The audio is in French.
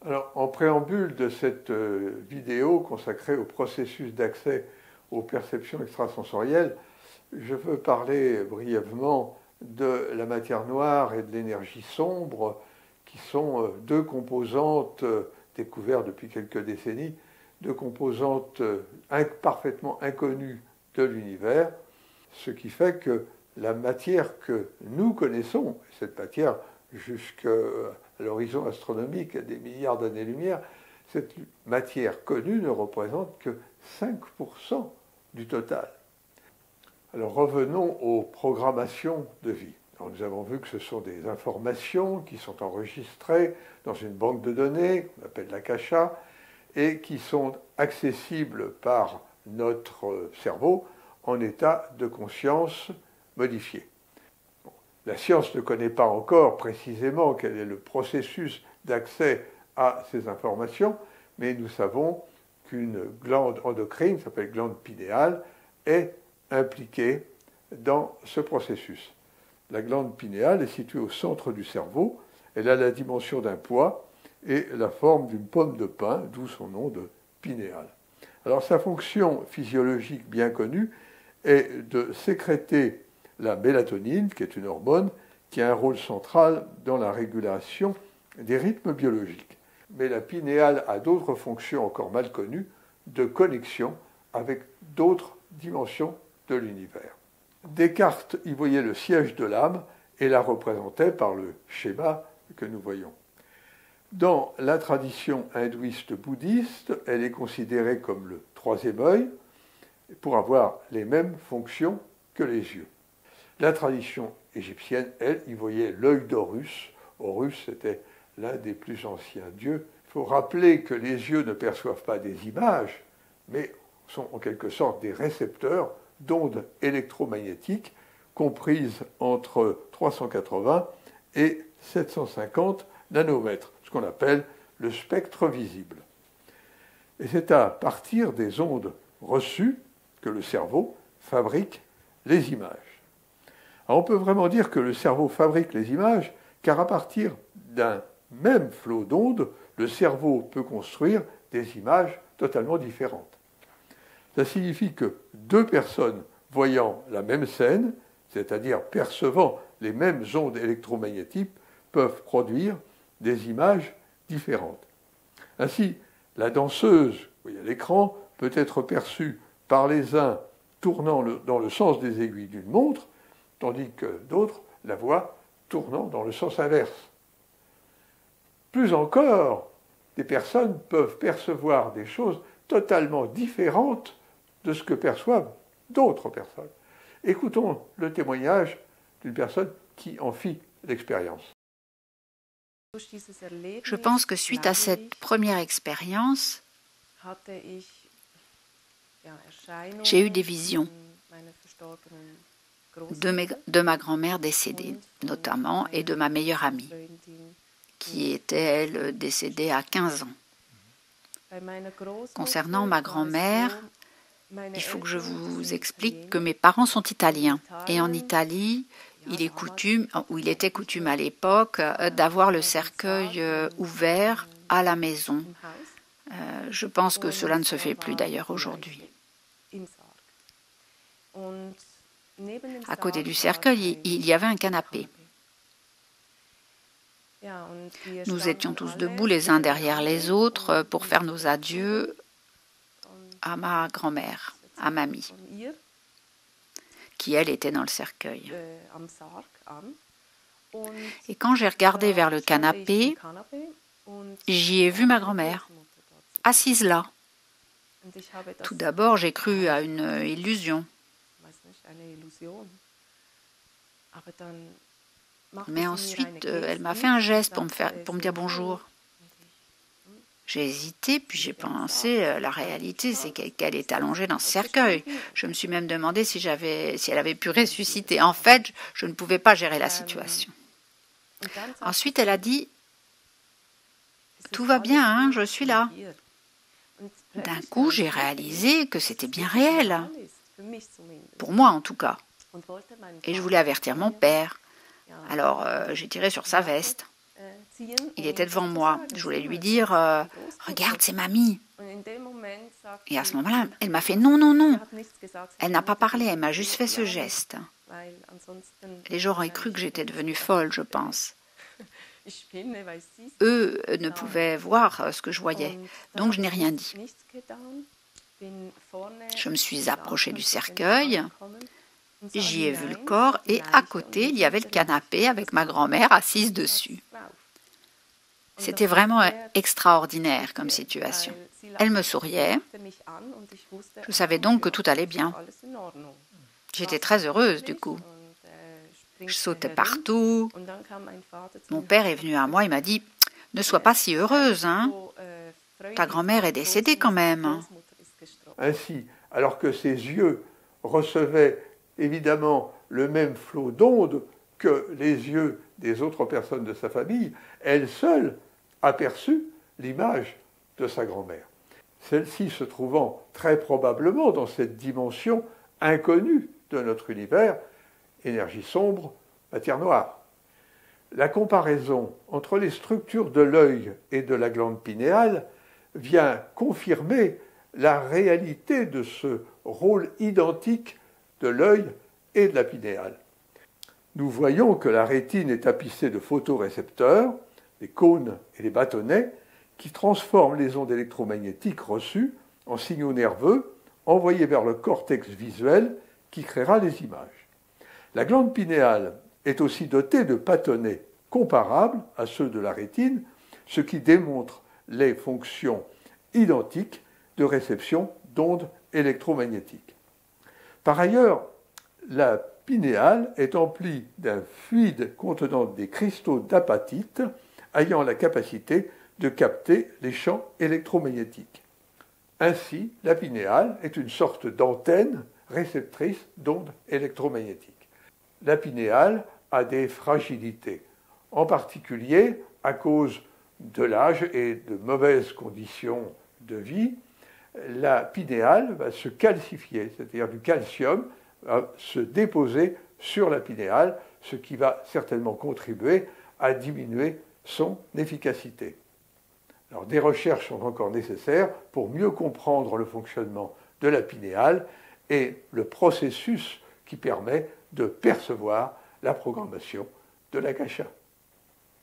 Alors, en préambule de cette vidéo consacrée au processus d'accès aux perceptions extrasensorielles, je veux parler brièvement de la matière noire et de l'énergie sombre, qui sont deux composantes découvertes depuis quelques décennies, deux composantes parfaitement inconnues de l'univers, ce qui fait que la matière que nous connaissons, cette matière jusqu'à l'horizon astronomique à des milliards d'années-lumière, cette matière connue ne représente que 5% du total. Alors revenons aux programmations de vie. Alors, nous avons vu que ce sont des informations qui sont enregistrées dans une banque de données, qu'on appelle l'Akasha, et qui sont accessibles par notre cerveau en état de conscience modifié. La science ne connaît pas encore précisément quel est le processus d'accès à ces informations, mais nous savons qu'une glande endocrine, qui s'appelle glande pinéale, est impliquée dans ce processus. La glande pinéale est située au centre du cerveau, elle a la dimension d'un pois et la forme d'une pomme de pin, d'où son nom de pinéale. Alors sa fonction physiologique bien connue est de sécréter la mélatonine, qui est une hormone, qui a un rôle central dans la régulation des rythmes biologiques. Mais la pinéale a d'autres fonctions encore mal connues de connexion avec d'autres dimensions de l'univers. Descartes y voyait le siège de l'âme et la représentait par le schéma que nous voyons. Dans la tradition hindouiste bouddhiste, elle est considérée comme le troisième œil pour avoir les mêmes fonctions que les yeux. La tradition égyptienne, elle, y voyait l'œil d'Horus. Horus était l'un des plus anciens dieux. Il faut rappeler que les yeux ne perçoivent pas des images, mais sont en quelque sorte des récepteurs d'ondes électromagnétiques comprises entre 380 et 750 nanomètres, ce qu'on appelle le spectre visible. Et c'est à partir des ondes reçues que le cerveau fabrique les images. Alors on peut vraiment dire que le cerveau fabrique les images, car à partir d'un même flot d'ondes, le cerveau peut construire des images totalement différentes. Ça signifie que deux personnes voyant la même scène, c'est-à-dire percevant les mêmes ondes électromagnétiques, peuvent produire des images différentes. Ainsi, la danseuse, vous voyez à l'écran, peut être perçue par les uns tournant dans le sens des aiguilles d'une montre, tandis que d'autres la voient tournant dans le sens inverse. Plus encore, des personnes peuvent percevoir des choses totalement différentes de ce que perçoivent d'autres personnes. Écoutons le témoignage d'une personne qui en fit l'expérience. Je pense que suite à cette première expérience, j'ai eu des visions de ma grand-mère décédée, notamment, et de ma meilleure amie, qui était, elle, décédée à 15 ans. Concernant ma grand-mère, il faut que je vous explique que mes parents sont italiens. Et en Italie, il était coutume à l'époque d'avoir le cercueil ouvert à la maison. Je pense que cela ne se fait plus d'ailleurs aujourd'hui. À côté du cercueil, il y avait un canapé. Nous étions tous debout les uns derrière les autres pour faire nos adieux à ma grand-mère, à mamie, qui elle était dans le cercueil. Et quand j'ai regardé vers le canapé, j'y ai vu ma grand-mère, assise là. Tout d'abord, j'ai cru à une illusion. Mais ensuite, elle m'a fait un geste pour me dire bonjour. J'ai hésité, puis j'ai pensé, la réalité, c'est qu'elle est allongée dans ce cercueil. Je me suis même demandé si elle avait pu ressusciter. En fait, je ne pouvais pas gérer la situation. Ensuite, elle a dit, « Tout va bien, hein, je suis là. » D'un coup, j'ai réalisé que c'était bien réel. Pour moi, en tout cas. Et je voulais avertir mon père. Alors, j'ai tiré sur sa veste. Il était devant moi. Je voulais lui dire regarde, c'est mamie. Et à ce moment-là, elle m'a fait non, non, non. Elle n'a pas parlé, elle m'a juste fait ce geste. Les gens auraient cru que j'étais devenue folle, je pense. Eux ne pouvaient voir ce que je voyais, donc je n'ai rien dit. Je me suis approchée du cercueil, j'y ai vu le corps et à côté, il y avait le canapé avec ma grand-mère assise dessus. C'était vraiment extraordinaire comme situation. Elle me souriait. Je savais donc que tout allait bien. J'étais très heureuse du coup. Je sautais partout. Mon père est venu à moi et m'a dit « Ne sois pas si heureuse, hein. Ta grand-mère est décédée quand même. » Ainsi, alors que ses yeux recevaient évidemment le même flot d'ondes que les yeux des autres personnes de sa famille, elle seule aperçut l'image de sa grand-mère. Celle-ci se trouvant très probablement dans cette dimension inconnue de notre univers, énergie sombre, matière noire. La comparaison entre les structures de l'œil et de la glande pinéale vient confirmer la réalité de ce rôle identique de l'œil et de la pinéale. Nous voyons que la rétine est tapissée de photorécepteurs, les cônes et les bâtonnets, qui transforment les ondes électromagnétiques reçues en signaux nerveux envoyés vers le cortex visuel qui créera les images. La glande pinéale est aussi dotée de bâtonnets comparables à ceux de la rétine, ce qui démontre les fonctions identiques de réception d'ondes électromagnétiques. Par ailleurs, la pinéale est emplie d'un fluide contenant des cristaux d'apatite ayant la capacité de capter les champs électromagnétiques. Ainsi, la pinéale est une sorte d'antenne réceptrice d'ondes électromagnétiques. La pinéale a des fragilités, en particulier à cause de l'âge et de mauvaises conditions de vie. La pinéale va se calcifier, c'est-à-dire du calcium va se déposer sur la pinéale, ce qui va certainement contribuer à diminuer son efficacité. Alors, des recherches sont encore nécessaires pour mieux comprendre le fonctionnement de la pinéale et le processus qui permet de percevoir la programmation de l'akasha.